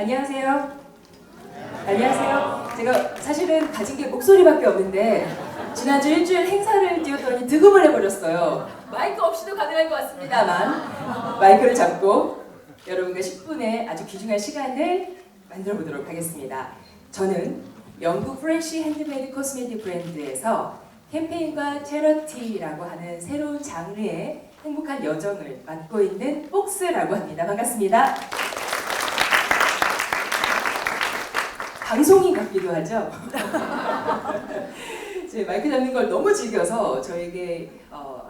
안녕하세요. 안녕하세요. 제가 사실은 가진 게 목소리밖에 없는데 지난주 일주일 행사를 뛰었더니 득음을 해버렸어요. 마이크 없이도 가능할 것 같습니다만 마이크를 잡고 여러분과 10분의 아주 귀중한 시간을 만들어 보도록 하겠습니다. 저는 영국 프레쉬 핸드메이드 코스메틱 브랜드에서 캠페인과 채러티라고 하는 새로운 장르의 행복한 여정을 맡고 있는 폭스라고 합니다. 반갑습니다. 방송인 같기도 하죠. 제 마이크 잡는 걸 너무 즐겨서 저에게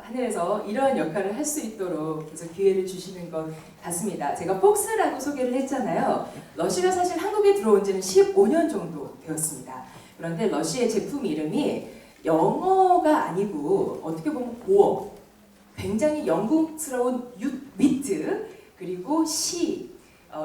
하늘에서 이러한 역할을 할 수 있도록 계속 기회를 주시는 것 같습니다. 제가 폭스라고 소개를 했잖아요. 러쉬가 사실 한국에 들어온 지는 15년 정도 되었습니다. 그런데 러쉬의 제품 이름이 영어가 아니고 어떻게 보면 고어, 굉장히 영국스러운 미트, 그리고 시,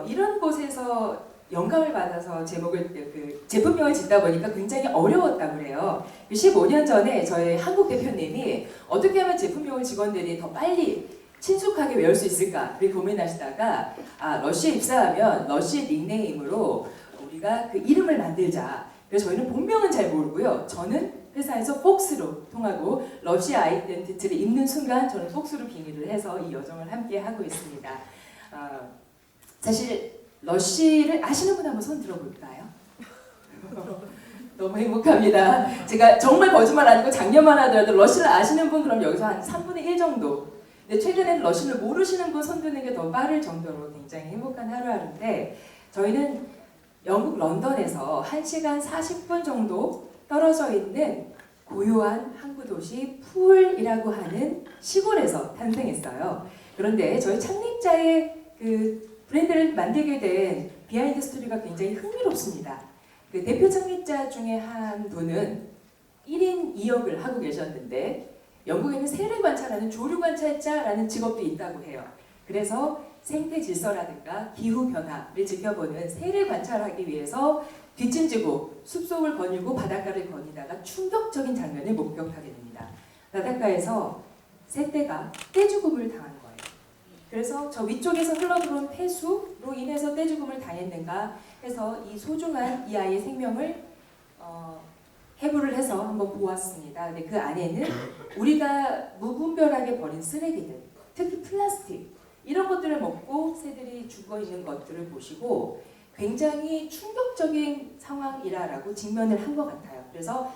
이런 곳에서 영감을 받아서 제품명을 짓다 보니까 굉장히 어려웠다고 그래요. 15년 전에 저희 한국 대표님이 어떻게 하면 제품명을 직원들이 더 빨리 친숙하게 외울 수 있을까를 고민하시다가 러쉬에 입사하면 러쉬의 닉네임으로 우리가 그 이름을 만들자. 그래서 저희는 본명은 잘 모르고요. 저는 회사에서 폭스로 통하고 러쉬 아이덴티티를 입는 순간 저는 폭스로 빙의를 해서 이 여정을 함께 하고 있습니다. 사실 러쉬를 아시는 분 한번 손 들어볼까요? 너무 행복합니다. 제가 정말 거짓말 아니고 작년만 하더라도 러쉬를 아시는 분 그럼 여기서 한 3분의 1 정도. 근데 최근에는 러쉬를 모르시는 분 손 드는 게 더 빠를 정도로 굉장히 행복한 하루하루인데 저희는 영국 런던에서 1시간 40분 정도 떨어져 있는 고요한 항구 도시 풀이라고 하는 시골에서 탄생했어요. 그런데 저희 창립자의 브랜드를 만들게 된 비하인드 스토리가 굉장히 흥미롭습니다. 그 대표 창립자 중에 한 분은 1인 2역을 하고 계셨는데 영국에는 새를 관찰하는 조류 관찰자라는 직업도 있다고 해요. 그래서 생태 질서라든가 기후 변화를 지켜보는 새를 관찰하기 위해서 뒷짐지고 숲속을 거닐고 바닷가를 거니다가 충격적인 장면을 목격하게 됩니다. 바닷가에서 새떼가 떼죽음을 당한 거예요. 그래서 저 위쪽에서 흘러들어온 폐수로 인해서 떼죽음을 당했는가 해서 이 소중한 이 아이의 생명을 해부를 해서 한번 보았습니다. 근데 그 안에는 우리가 무분별하게 버린 쓰레기들, 특히 플라스틱 이런 것들을 먹고 새들이 죽어 있는 것들을 보시고 굉장히 충격적인 상황이라고 직면을 한 것 같아요. 그래서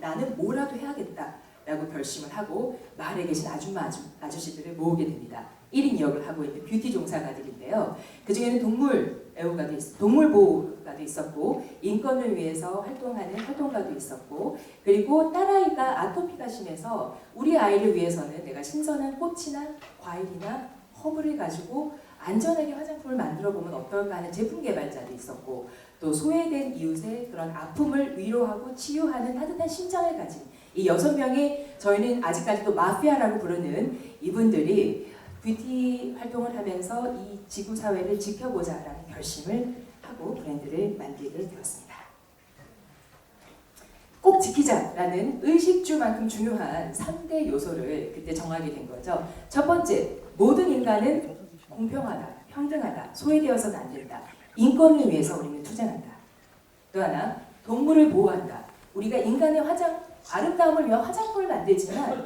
나는 뭐라도 해야겠다라고 결심을 하고 마을에 계신 아줌마 아저씨들을 모으게 됩니다. 1인 2역을 하고 있는 뷰티 종사가들인데요. 그 중에는 동물 보호가도 있었고 인권을 위해서 활동하는 활동가도 있었고 그리고 딸아이가 아토피가 심해서 우리 아이를 위해서는 내가 신선한 꽃이나 과일이나 허브를 가지고 안전하게 화장품을 만들어 보면 어떨까 하는 제품 개발자도 있었고 또 소외된 이웃의 그런 아픔을 위로하고 치유하는 따뜻한 심장을 가진 이 6명의 저희는 아직까지도 마피아라고 부르는 이분들이 뷰티 활동을 하면서 이 지구 사회를 지켜보자라는 결심을 하고 브랜드를 만들게 되었습니다. 꼭 지키자라는 의식주만큼 중요한 3대 요소를 그때 정하게 된 거죠. 첫 번째, 모든 인간은 공평하다, 평등하다, 소외되어서는 안 된다. 인권을 위해서 우리는 투쟁한다. 또 하나, 동물을 보호한다. 우리가 인간의 아름다움을 위한 화장품을 만들지만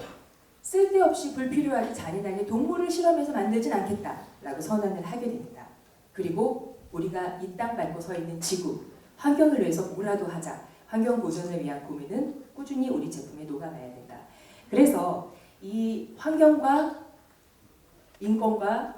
쓸데없이 불필요하게 잔인하게 동물을 실험해서 만들진 않겠다라고 선언을 하게 됩니다. 그리고 우리가 이 땅 밟고 서 있는 지구, 환경을 위해서 뭐라도 하자. 환경 보존을 위한 고민은 꾸준히 우리 제품에 녹아나야 된다. 그래서 이 환경과 인권과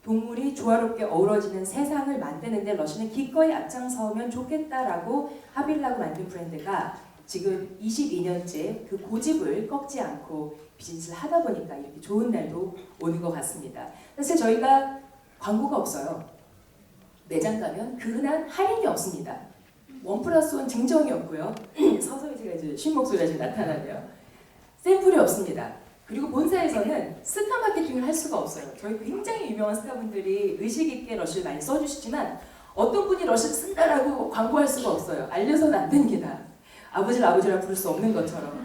동물이 조화롭게 어우러지는 세상을 만드는데 러쉬는 기꺼이 앞장서면 좋겠다라고 합의를 하고 만든 브랜드가 지금 22년째 그 고집을 꺾지 않고 비즈니스를 하다 보니까 이렇게 좋은 날도 오는 것 같습니다. 사실 저희가 광고가 없어요. 매장 가면 그 흔한 할인이 없습니다. 1+1 증정이 없고요. 서서히 제가 이제 쉰 목소리가 지금 나타나네요. 샘플이 없습니다. 그리고 본사에서는 스타 마케팅을 할 수가 없어요. 저희 굉장히 유명한 스타분들이 의식 있게 러쉬를 많이 써주시지만 어떤 분이 러쉬를 쓴다라고 광고할 수가 없어요. 알려서는 안 됩니다. 아버지를 아버지라 부를 수 없는 것처럼.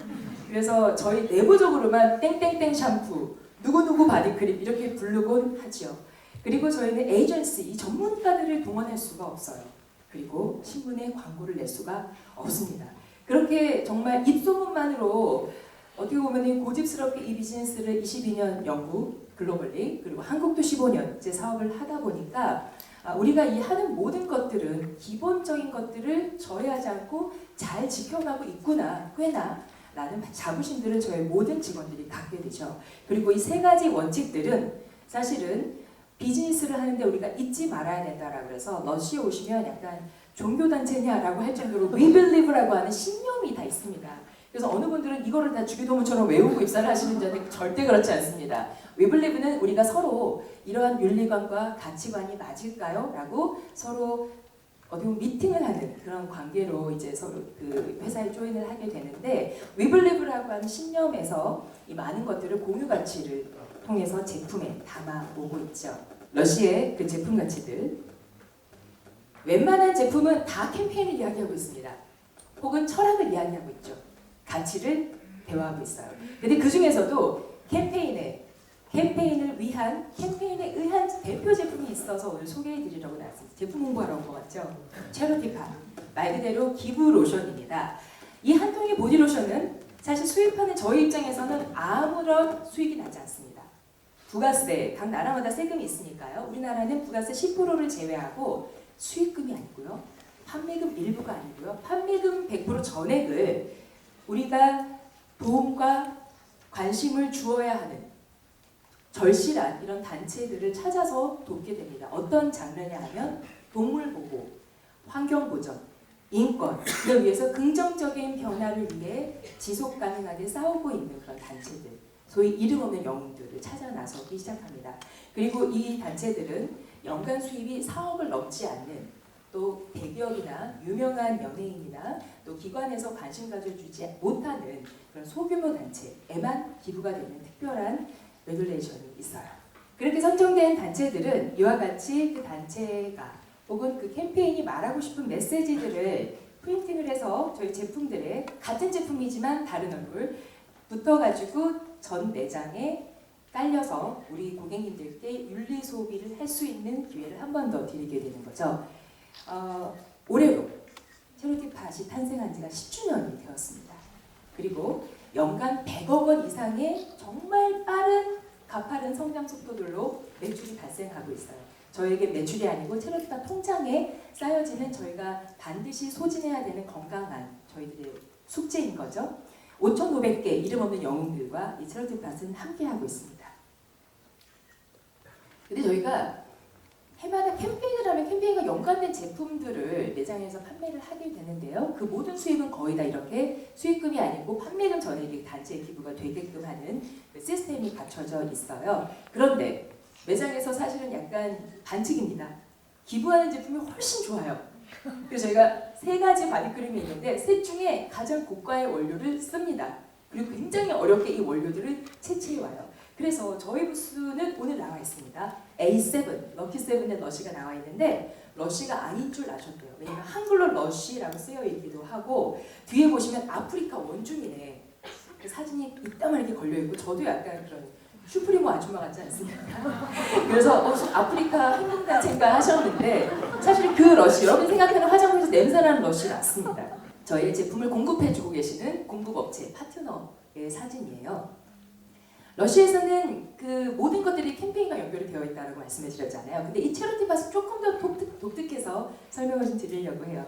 그래서 저희 내부적으로만 땡땡땡 샴푸, 누구누구 바디크림 이렇게 부르곤 하죠. 그리고 저희는 에이전시, 이 전문가들을 동원할 수가 없어요. 그리고 신문에 광고를 낼 수가 없습니다. 그렇게 정말 입소문만으로 어떻게 보면 고집스럽게 이 비즈니스를 22년 영국, 글로벌리, 그리고 한국도 15년째 사업을 하다 보니까 우리가 이 하는 모든 것들은 기본적인 것들을 저해하지 않고 잘 지켜가고 있구나, 꽤나 라는 자부심들을 저희 모든 직원들이 갖게 되죠. 그리고 이 세 가지 원칙들은 사실은 비즈니스를 하는데 우리가 잊지 말아야 된다라고 해서 러시에 오시면 약간 종교단체냐라고 할 정도로 We Believe라고 하는 신념이 다 있습니다. 그래서 어느 분들은 이거를 다 주기도문처럼 외우고 입사를 하시는 자는 절대 그렇지 않습니다. We Believe는 우리가 서로 이러한 윤리관과 가치관이 맞을까요? 라고 서로 어디 보면 미팅을 하는 그런 관계로 이제 서로 그 회사에 조인을 하게 되는데 We Believe라고 하는 신념에서 이 많은 것들을 공유 가치를 통해서 제품에 담아 오고 있죠. 러시의 그 제품 가치들. 웬만한 제품은 다 캠페인을 이야기하고 있습니다. 혹은 철학을 이야기하고 있죠. 가치를 대화하고 있어요. 근데 그 중에서도 캠페인을 위한 대표 제품이 있어서 오늘 소개해드리려고 나왔습니다. 제품 홍보하러 온 것 같죠? 체러티파. 말 그대로 기부 로션입니다. 이 한 통의 보디 로션은 사실 수입하는 저희 입장에서는 아무런 수익이 나지 않습니다. 부가세, 각 나라마다 세금이 있으니까요. 우리나라는 부가세 10%를 제외하고 수익금이 아니고요. 판매금 일부가 아니고요. 판매금 100% 전액을 우리가 도움과 관심을 주어야 하는 절실한 이런 단체들을 찾아서 돕게 됩니다. 어떤 장르냐 하면 동물보호, 환경보전, 인권, 이를 위해서 긍정적인 변화를 위해 지속가능하게 싸우고 있는 그런 단체들, 소위 이름 없는 영웅들을 찾아 나서기 시작합니다. 그리고 이 단체들은 연간 수입이 4억을 넘지 않는 또 대기업이나 유명한 연예인이나 또 기관에서 관심 가져주지 못하는 그런 소규모 단체에만 기부가 되는 특별한 레귤레이션이 있어요. 그렇게 선정된 단체들은 이와 같이 그 단체가 혹은 그 캠페인이 말하고 싶은 메시지들을 프린팅을 해서 저희 제품들에 같은 제품이지만 다른 얼굴 붙어가지고 전 매장에 깔려서 우리 고객님들께 윤리 소비를 할 수 있는 기회를 한 번 더 드리게 되는 거죠. 올해로 체러티팟이 탄생한 지가 10주년이 되었습니다. 그리고 연간 100억 원 이상의 정말 가파른 성장 속도들로 매출이 발생하고 있어요. 저에게 매출이 아니고 체러티팟 통장에 쌓여지는 저희가 반드시 소진해야 되는 건강한 저희들의 숙제인 거죠. 5,500개 이름 없는 영웅들과 이 체러티팟은 함께하고 있습니다. 근데 저희가 해마다 캠페인을 하면 캠페인과 연관된 제품들을 매장에서 판매를 하게 되는데요. 그 모든 수입은 거의 다 이렇게 수익금이 아니고 판매금 전액이 단체에 기부가 되게끔 하는 그 시스템이 갖춰져 있어요. 그런데 매장에서 사실은 약간 반칙입니다. 기부하는 제품이 훨씬 좋아요. 그래서 저희가 3가지 바디크림이 있는데 셋 중에 가장 고가의 원료를 씁니다. 그리고 굉장히 어렵게 이 원료들을 채취해 와요. 그래서 저희 부스는 오늘 나와 있습니다. A7, 럭키7의 러쉬가 나와 있는데 러쉬가 아닌 줄 아셨대요. 왜냐면 한글로 러쉬라고 쓰여 있기도 하고 뒤에 보시면 아프리카 원주민의 그 사진이 이따만하게 걸려있고 저도 약간 그런 슈프리모 아줌마 같지 않습니까? 그래서 아프리카 행동단체인가 하셨는데 사실 그 러쉬, 여러분이 생각하는 화장품에서 냄새나는 러쉬 맞습니다. 저희의 제품을 공급해주고 계시는 공급업체 파트너의 사진이에요. 러시아에서는 그 모든 것들이 캠페인과 연결이 되어 있다고 말씀해 드렸잖아요. 근데 이 체러티팟은 조금 더 독특해서 설명을 좀 드리려고 해요.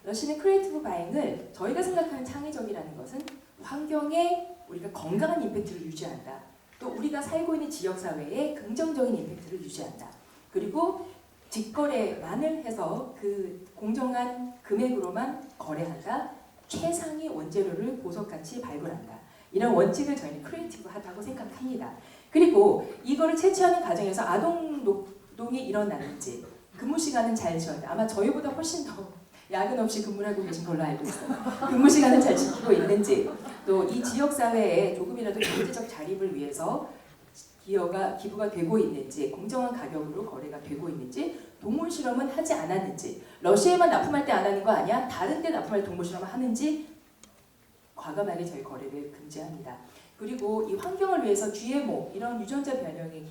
러시아는 크리에이티브 바잉을 저희가 생각하는 창의적이라는 것은 환경에 우리가 건강한 임팩트를 유지한다. 또 우리가 살고 있는 지역사회에 긍정적인 임팩트를 유지한다. 그리고 직거래만을 해서 그 공정한 금액으로만 거래한다. 최상위 원재료를 보석같이 발굴한다. 이런 원칙을 저희는 크리에이티브하다고 생각합니다. 그리고 이거를 채취하는 과정에서 아동 노동이 일어나는지 근무 시간은 잘 지켰는데 아마 저희보다 훨씬 더 야근 없이 근무를 하고 계신 걸로 알고 있어요. 근무 시간은 잘 지키고 있는지 또 이 지역사회에 조금이라도 경제적 자립을 위해서 기부가 되고 있는지 공정한 가격으로 거래가 되고 있는지 동물 실험은 하지 않았는지 러시아에만 납품할 때 안 하는 거 아니야? 다른 데 납품할 때 동물 실험을 하는지 과감하게 저희 거래를 금지합니다. 그리고 이 환경을 위해서 GMO 이런 유전자 변형에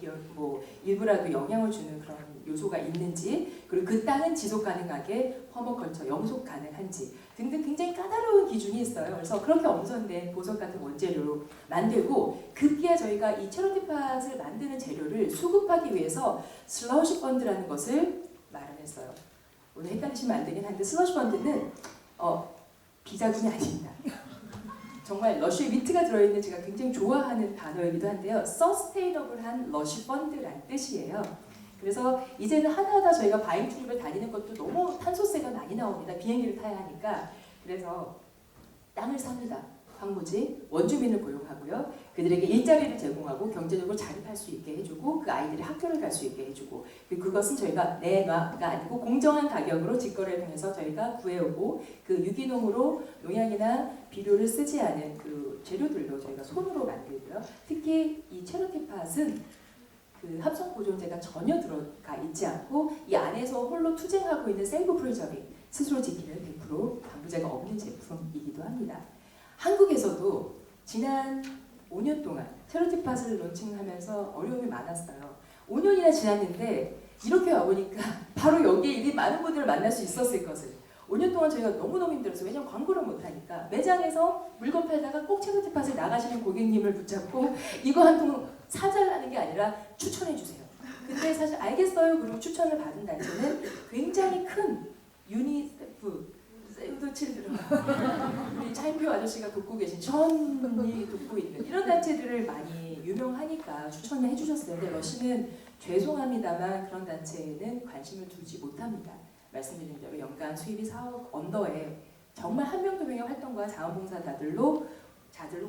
일부라도 영향을 주는 그런 요소가 있는지, 그리고 그 땅은 지속 가능하게 퍼머컬처 영속 가능한지 등등 굉장히 까다로운 기준이 있어요. 그래서 그렇게 엄선된 보석 같은 원재료로 만들고, 급기야 저희가 이 체로티팟을 만드는 재료를 수급하기 위해서 슬러시 펀드라는 것을 마련했어요. 오늘 헷갈리시면 안 되긴 한데 슬러시 펀드는 비자금이 아닙니다. 정말 러쉬의 위트가 들어있는 제가 굉장히 좋아하는 단어이기도 한데요. 서스테이너블한 러쉬 펀드라는 뜻이에요. 그래서 이제는 하나하나 저희가 바잉 트립을 다니는 것도 너무 탄소세가 많이 나옵니다. 비행기를 타야 하니까. 그래서 땅을 삽니다. 황무지, 원주민을 고용하고요. 그들에게 일자리를 제공하고 경제적으로 자립할 수 있게 해주고 그 아이들이 학교를 갈 수 있게 해주고, 그리고 그것은 저희가 내놔가 아니고 공정한 가격으로 직거래를 통해서 저희가 구해오고 그 유기농으로 농약이나 비료를 쓰지 않은 그 재료들로 저희가 손으로 만들고요. 특히 이 체로티팟은 그 합성 보존제가 전혀 들어가 있지 않고 이 안에서 홀로 투쟁하고 있는 셀프 프리저빙, 스스로 지키는 100% 방부제가 없는 제품이기도 합니다. 한국에서도 지난 5년 동안 체로티팟을 론칭하면서 어려움이 많았어요. 5년이나 지났는데 이렇게 와보니까 바로 여기에 이리 많은 분들을 만날 수 있었을 것을. 5년 동안 저희가 너무너무 힘들었어요. 왜냐면 광고를 못하니까. 매장에서 물건 팔다가 꼭 체로티팟을 나가시는 고객님을 붙잡고 이거 한 통 사달라는 게 아니라 추천해주세요. 근데 사실 알겠어요. 그리고 추천을 받은 단체는 굉장히 큰 유니세프, 세이브 칠드런, 우리 차인표 아저씨가 돕고 계신 천이 돕고 있는 이런 단체들을 많이 유명하니까 추천을 해주셨어요. 근데 러쉬는 죄송합니다만 그런 단체에는 관심을 두지 못합니다. 말씀드린 대로 연간 수입이 4억 언더에 정말 한 명 두 명의 활동과 자원봉사자들로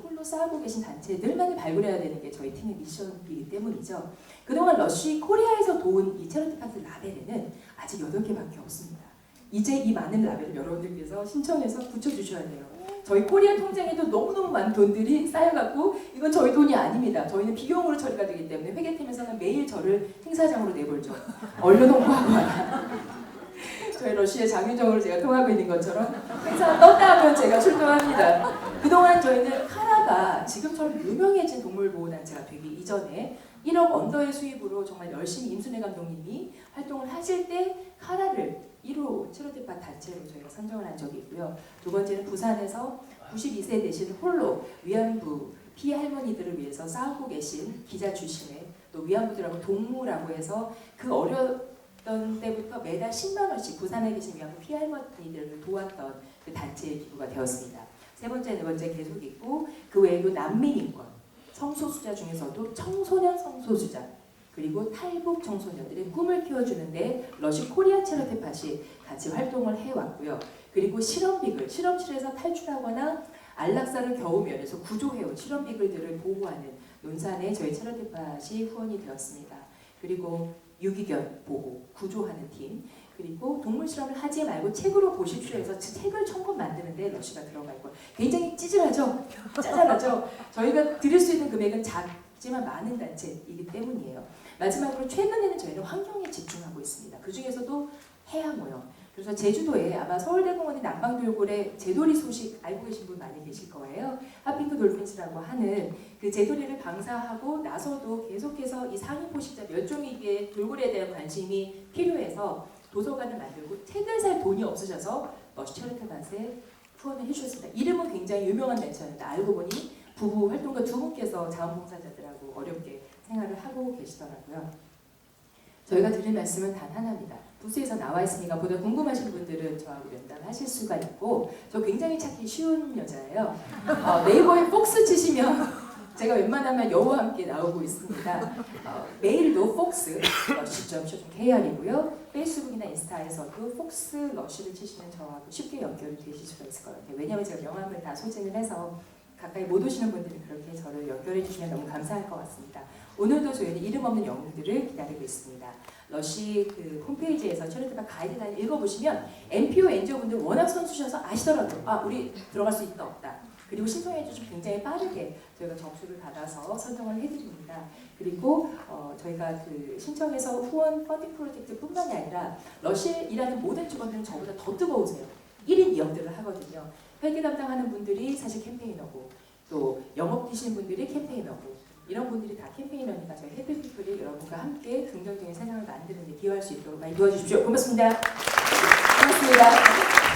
홀로 싸우고 계신 단체들만을 발굴해야 되는 게 저희 팀의 미션이기 때문이죠. 그동안 러쉬 코리아에서 도운 이 체로티팟 라벨에는 아직 8개밖에 없습니다. 이제 이 많은 라벨을 여러분들께서 신청해서 붙여주셔야 돼요. 저희 코리아 통장에도 너무너무 많은 돈들이 쌓여갖고 이건 저희 돈이 아닙니다. 저희는 비용으로 처리가 되기 때문에 회계팀에서는 매일 저를 행사장으로 내몰죠. 얼른 홍보하고 와라. 저희 러쉬의 장유정으로 제가 통하고 있는 것처럼 행사가 떴다 하면 제가 출동합니다. 그동안 저희는 카라가 지금처럼 유명해진 동물보호단체가 되기 이전에 1억 언더의 수입으로 정말 열심히 임순애 감독님이 활동을 하실 때 카라를 1호 체로티팟 단체로 저희가 선정을 한 적이 있고요. 두 번째는 부산에서 92세 되신 홀로 위안부 피해 할머니들을 위해서 싸우고 계신 기자 출신의 또 위안부들하고 동무라고 해서 그 어렸던 때부터 매달 10만 원씩 부산에 계신 위안부 피해 할머니들을 도왔던 그 단체의 기부가 되었습니다. 세 번째, 네 번째 계속 있고, 그 외에도 난민인권, 성소수자 중에서도 청소년 성소수자, 그리고 탈북 청소년들의 꿈을 키워주는데 러쉬 코리아 체로티팟이 같이 활동을 해왔고요. 그리고 실험비글, 실험실에서 탈출하거나 안락사를 겨우 면해서 구조해온 실험비글들을 보호하는 논산에 저희 체로티팟이 후원이 되었습니다. 그리고 유기견 보호, 구조하는 팀, 그리고 동물 실험을 하지 말고 책으로 보십시오 해서 책을 1000권 만드는데 러쉬가 들어가 있고, 굉장히 찌질하죠? 짜잘하죠? 저희가 드릴 수 있는 금액은 작지만 많은 단체이기 때문이에요. 마지막으로 최근에는 저희는 환경에 집중하고 있습니다. 그 중에서도 해양오염. 그래서 제주도에 아마 서울대공원의 남방돌고래 제돌이 소식 알고 계신 분 많이 계실 거예요. 하핑크 돌핀스라고 하는 그 제돌이를 방사하고 나서도 계속해서 이 상위 포식자 멸종위기의 돌고래에 대한 관심이 필요해서 도서관을 만들고 책을 살 돈이 없으셔서 러쉬 체로티팟에 후원을 해주셨습니다. 이름은 굉장히 유명한 단체였는데 알고 보니 부부 활동가 두 분께서 자원봉사자들하고 어렵게 생활을 하고 계시더라고요. 저희가 드릴 말씀은 단 하나입니다. 부스에서 나와 있으니까 보다 궁금하신 분들은 저하고 면담하실 수가 있고, 저 굉장히 찾기 쉬운 여자예요. 네이버에 폭스 치시면 제가 웬만하면 여우와 함께 나오고 있습니다. 메일도 폭스 러쉬.KR이고요. 페이스북이나 인스타에서도 폭스 러쉬를 치시면 저하고 쉽게 연결이 되실 수가 있을 것 같아요. 왜냐하면 제가 명함을 다 소진을 해서 가까이 못 오시는 분들은 그렇게 저를 연결해 주시면 너무 감사할 것 같습니다. 오늘도 저희는 이름 없는 영웅들을 기다리고 있습니다. 러쉬 그 홈페이지에서 체로티팟 가이드라인 읽어보시면 NPO NGO분들 워낙 선수셔서 아시더라고요. 우리 들어갈 수 있다 없다. 그리고 신청해 주시면 굉장히 빠르게 저희가 접수를 받아서 선정을 해드립니다. 그리고 저희가 그 신청해서 후원 펀딩 프로젝트뿐만이 아니라 러쉬에 일하는 모든 직원들은 저보다 더 뜨거우세요. 1인 2역들을 하거든요. 회계 담당하는 분들이 사실 캠페이너고, 또 영업 뛰시는 분들이 캠페이너고 이런 분들이 다 캠페이너니까 저희 해피피플이 여러분과 함께 긍정적인 세상을 만드는 데 기여할 수 있도록 많이 도와주십시오. 고맙습니다. 고맙습니다.